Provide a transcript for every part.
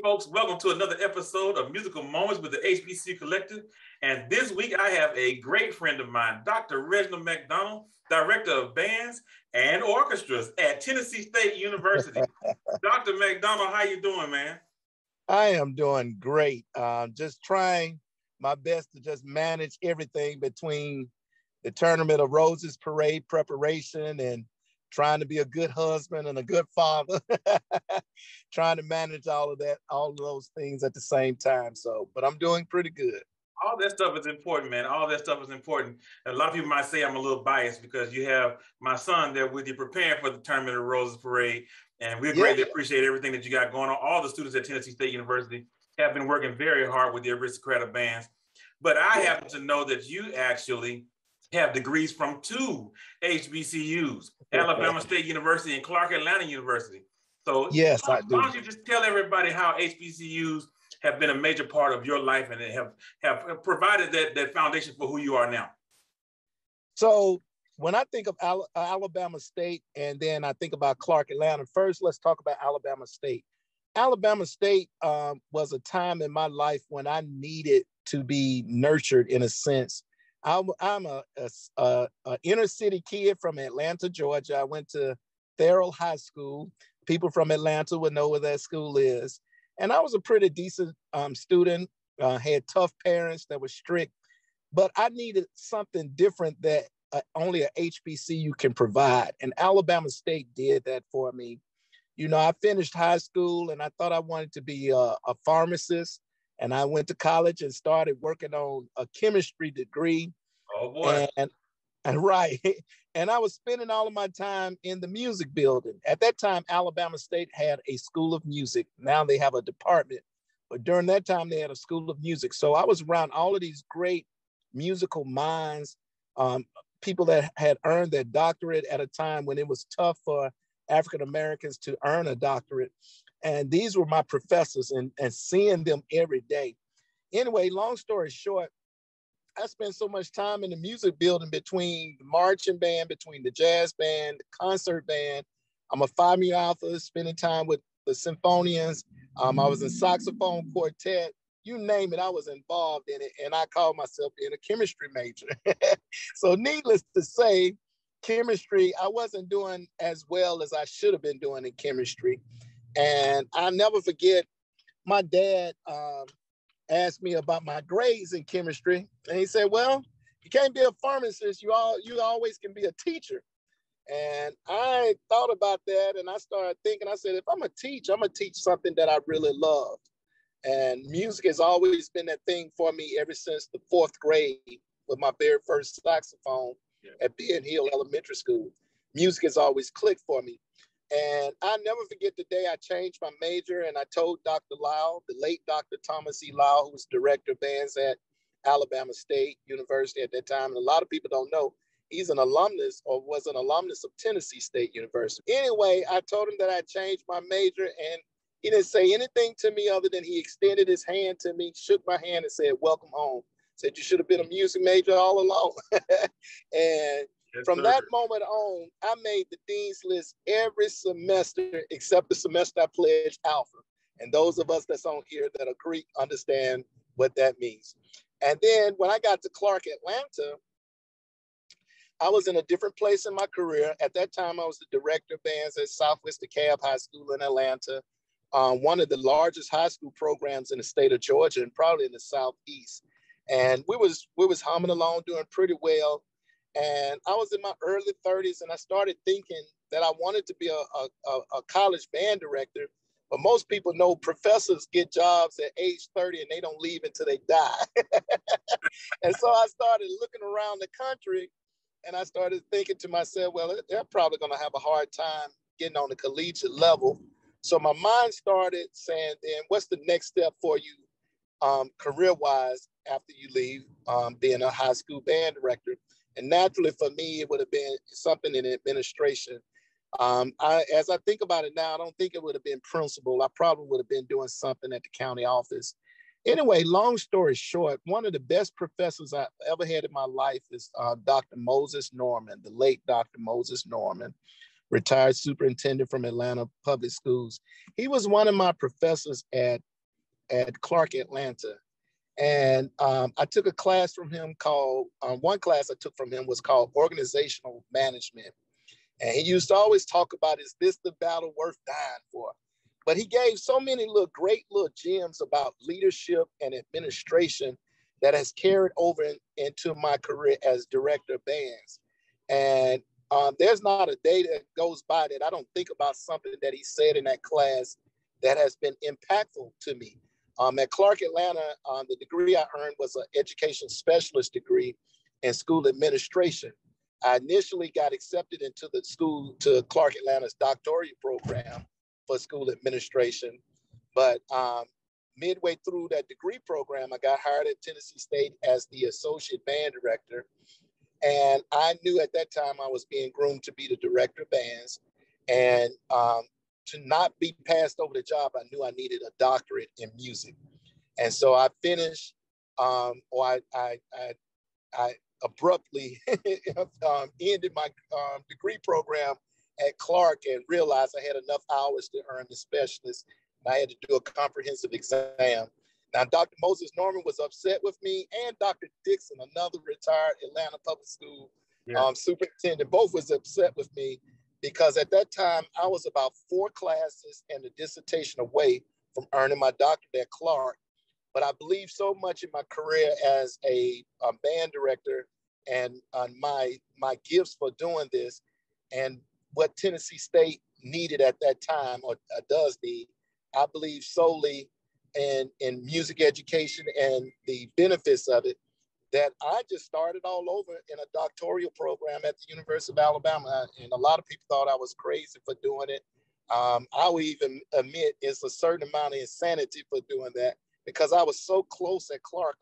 folks, welcome to another episode of Musical Moments with the HBCU Collective. And this week I have a great friend of mine, Dr. Reginald McDonald, Director of Bands and Orchestras at Tennessee State University. Dr. McDonald, how you doing, man? I am doing great. Just trying my best to just manage everything between the Tournament of Roses parade preparation and trying to be a good husband and a good father, trying to manage all of those things at the same time. So, but I'm doing pretty good. All that stuff is important, man. All that stuff is important. And a lot of people might say I'm a little biased because you have my son there with you preparing for the Tournament of Roses parade. And we greatly appreciate everything that you got going on. All the students at Tennessee State University have been working very hard with the aristocratic bands. But I happen to know that you actually have degrees from two HBCUs, Alabama State University and Clark Atlanta University. So yes, I do. Why don't you just tell everybody how HBCUs have been a major part of your life and have provided that foundation for who you are now? So when I think of Alabama State and then I think about Clark Atlanta, first let's talk about Alabama State. Alabama State was a time in my life when I needed to be nurtured in a sense. I'm a inner city kid from Atlanta, Georgia. I went to Therrell High School. People from Atlanta would know where that school is. And I was a pretty decent student, had tough parents that were strict, but I needed something different that only a HBCU can provide. And Alabama State did that for me. You know, I finished high school and I thought I wanted to be a pharmacist. And I went to college and started working on a chemistry degree. Oh boy. And right. And I was spending all of my time in the music building. At that time, Alabama State had a school of music. Now they have a department. But during that time, they had a school of music. So I was around all of these great musical minds, people that had earned their doctorate at a time when it was tough for African Americans to earn a doctorate. And these were my professors and seeing them every day. Anyway, long story short, I spent so much time in the music building between the marching band, between the jazz band, the concert band. I'm a Phi Mu Alpha, spending time with the symphonians. I was in saxophone quartet. You name it, I was involved in it. And I called myself being a chemistry major. So needless to say, chemistry, I wasn't doing as well as I should have been doing in chemistry. And I'll never forget, my dad asked me about my grades in chemistry. And he said, well, you can't be a pharmacist. You always can be a teacher. And I thought about that and I started thinking, I said, if I'm going to teach something that I really love. And music has always been that thing for me ever since the 4th grade with my very first saxophone at Ben Hill Elementary School. Music has always clicked for me. And I'll never forget the day I changed my major and I told Dr. Lyle, the late Dr. Thomas E. Lyle, who was director of bands at Alabama State University at that time. And a lot of people don't know, he's an alumnus or was an alumnus of Tennessee State University. Anyway, I told him that I changed my major and he didn't say anything to me other than he extended his hand to me, shook my hand and said, welcome home. Said, you should have been a music major all along. And from that moment on, I made the dean's list every semester except the semester I pledged Alpha. And those of us that's on here that are Greek understand what that means. And then when I got to Clark Atlanta, I was in a different place in my career. At that time, I was the director of bands at Southwest DeKalb High School in Atlanta, one of the largest high school programs in the state of Georgia and probably in the Southeast. And we was humming along, doing pretty well. And I was in my early 30s and I started thinking that I wanted to be a college band director. But most people know professors get jobs at age 30 and they don't leave until they die. And so I started looking around the country and I started thinking to myself, well, they're probably going to have a hard time getting on the collegiate level. So my mind started saying, then what's the next step for you career-wise after you leave being a high school band director? And naturally for me, it would have been something in administration. As I think about it now, I don't think it would have been principal. I probably would have been doing something at the county office. Anyway, long story short, one of the best professors I ever had in my life is Dr. Moses Norman, the late Dr. Moses Norman, retired superintendent from Atlanta Public Schools. He was one of my professors at at Clark, Atlanta. And I took a class from him called, one class I took from him was called Organizational Management. And he used to always talk about, is this the battle worth dying for? But he gave so many great little gems about leadership and administration that has carried over into my career as director of bands. And there's not a day that goes by that I don't think about something that he said in that class that has been impactful to me. At Clark, Atlanta, the degree I earned was an education specialist degree in school administration. I initially got accepted into the school, to Clark, Atlanta's doctoral program for school administration. But midway through that degree program, I got hired at Tennessee State as the associate band director. And I knew at that time I was being groomed to be the director of bands. And to not be passed over the job, I knew I needed a doctorate in music. And so I finished, I abruptly ended my degree program at Clark and realized I had enough hours to earn the specialist. And I had to do a comprehensive exam. Now, Dr. Moses Norman was upset with me, and Dr. Dixon, another retired Atlanta Public School superintendent, both was upset with me because at that time I was about 4 classes and a dissertation away from earning my doctorate at Clark. But I believe so much in my career as a band director and my gifts for doing this, and what Tennessee State needed at that time, or does need. I believe solely in music education and the benefits of it, that I just started all over in a doctoral program at the University of Alabama. And a lot of people thought I was crazy for doing it. I will even admit it's a certain amount of insanity for doing that, because I was so close at Clark.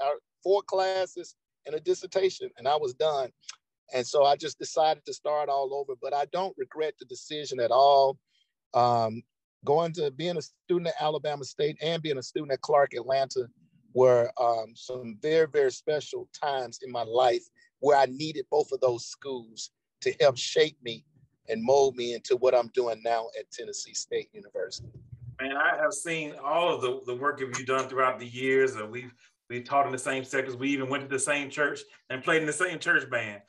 4 classes and a dissertation, and I was done. And so I just decided to start all over, but I don't regret the decision at all. Going to being a student at Alabama State and being a student at Clark, Atlanta, were some very, very special times in my life where I needed both of those schools to help shape me and mold me into what I'm doing now at Tennessee State University. Man, I have seen all of the work that you've done throughout the years. We taught in the same sectors. We even went to the same church and played in the same church band.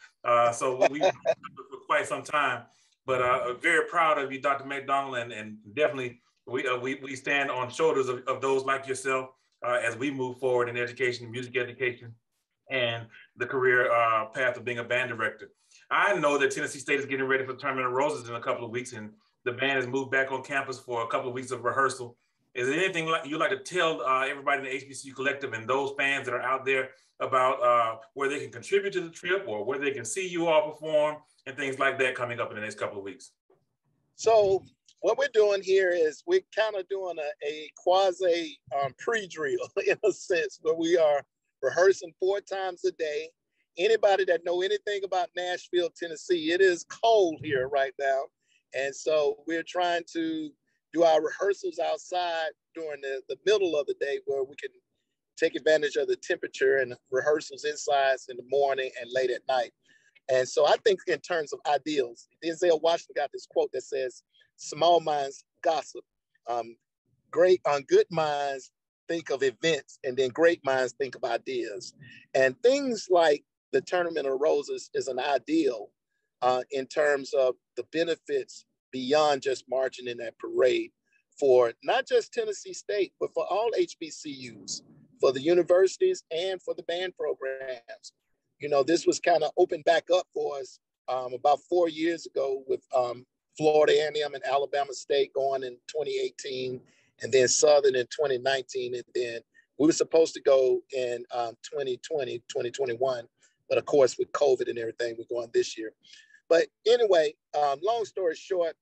So we for quite some time. But very proud of you, Dr. McDonald, and definitely we stand on shoulders of those like yourself as we move forward in education, music education, and the career path of being a band director. I know that Tennessee State is getting ready for the Tournament of Roses in a couple of weeks, and the band has moved back on campus for a couple of weeks of rehearsal. Is there anything you'd like to tell everybody in the HBCU Collective and those fans that are out there about where they can contribute to the trip, or where they can see you all perform and things like that coming up in the next couple of weeks? So what we're doing here is we're kind of doing a quasi pre-drill in a sense, where we are rehearsing 4 times a day. Anybody that know anything about Nashville, Tennessee, it is cold here right now. And so we're trying to do our rehearsals outside during the middle of the day, where we can take advantage of the temperature, and rehearsals inside in the morning and late at night. And so I think in terms of ideals, Denzel Washington got this quote that says, small minds gossip. Good minds think of events, and then great minds think of ideas. And things like the Tournament of Roses is an ideal in terms of the benefits beyond just marching in that parade for not just Tennessee State, but for all HBCUs, for the universities and for the band programs. You know, this was kind of opened back up for us about 4 years ago with Florida A&M and Alabama State going in 2018, and then Southern in 2019. And then we were supposed to go in 2020, 2021. But of course, with COVID and everything, we're going this year. But anyway, long story short,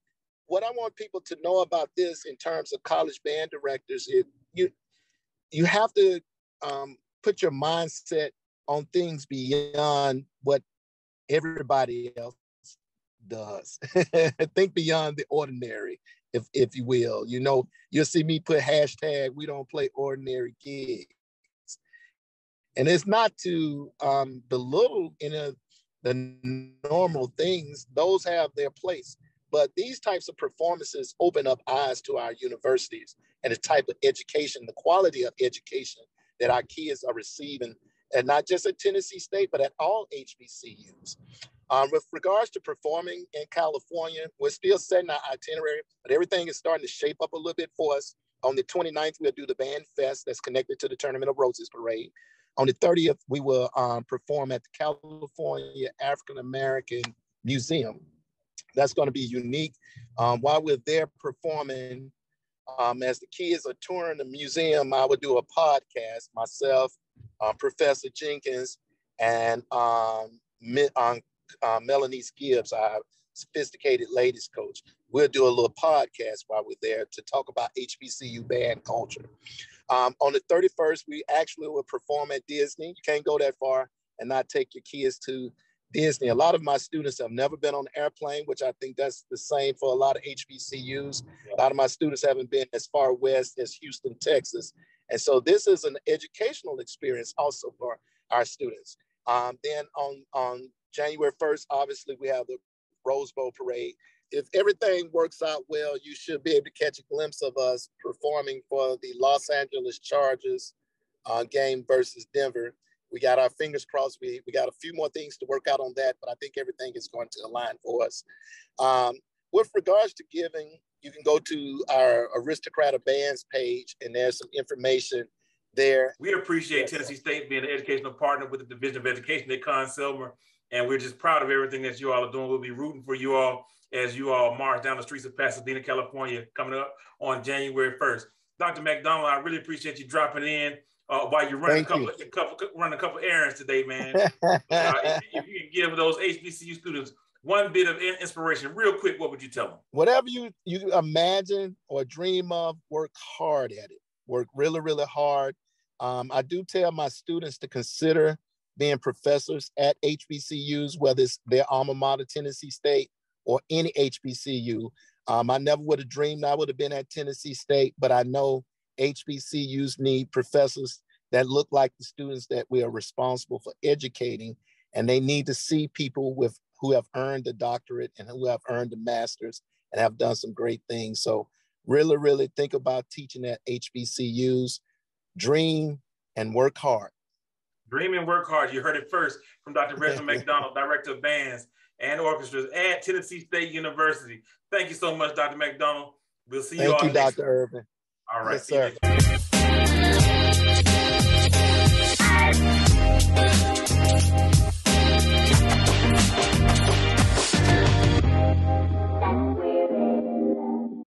what I want people to know about this in terms of college band directors is you have to put your mindset on things beyond what everybody else does. Think beyond the ordinary, if you will. You know, you'll see me put hashtag, we don't play ordinary gigs. And it's not to belittle the normal things. Those have their place. But these types of performances open up eyes to our universities. and the type of education, the quality of education that our kids are receiving, and not just at Tennessee State, but at all HBCUs. With regards to performing in California, we're still setting our itinerary, but everything is starting to shape up a little bit for us. On the 29th, we'll do the Band Fest that's connected to the Tournament of Roses Parade. On the 30th, we will perform at the California African American Museum. That's going to be unique. While we're there performing, as the kids are touring the museum, I would do a podcast, myself, Professor Jenkins, and Melanie Gibbs, our sophisticated ladies coach. We'll do a little podcast while we're there to talk about HBCU band culture. On the 31st, we actually will perform at Disney. You can't go that far and not take your kids to Disney. A lot of my students have never been on an airplane, which I think that's the same for a lot of HBCUs. A lot of my students haven't been as far west as Houston, Texas. And so this is an educational experience also for our students. Then on January 1st, obviously we have the Rose Bowl Parade. If everything works out well, you should be able to catch a glimpse of us performing for the Los Angeles Chargers game versus Denver. We got our fingers crossed. We got a few more things to work out on that, but I think everything is going to align for us. With regards to giving, you can go to our Aristocrat of Bands page, and there's some information there. We appreciate Tennessee State being an educational partner with the Division of Education at conn-selmer, and we're just proud of everything that you all are doing. We'll be rooting for you all as you all march down the streets of Pasadena, California, coming up on January 1st. Dr. McDonald, I really appreciate you dropping in while you're running a couple errands today, man. If you can give those HBCU students one bit of inspiration real quick, what would you tell them? Whatever you imagine or dream of, work hard at it. Work really, really hard. I do tell my students to consider being professors at HBCUs, whether it's their alma mater, Tennessee State, or any HBCU. I never would have dreamed I would have been at Tennessee State, but I know HBCUs need professors that look like the students that we are responsible for educating, and they need to see people who have earned a doctorate and who have earned a master's and have done some great things. So really, really think about teaching at HBCUs. Dream and work hard. Dream and work hard. You heard it first from Dr. Reginald McDonald, Director of Bands and Orchestras at Tennessee State University. Thank you so much, Dr. McDonald. We'll see you all next. Thank you, Dr. Earvin. All right. Yes, sir.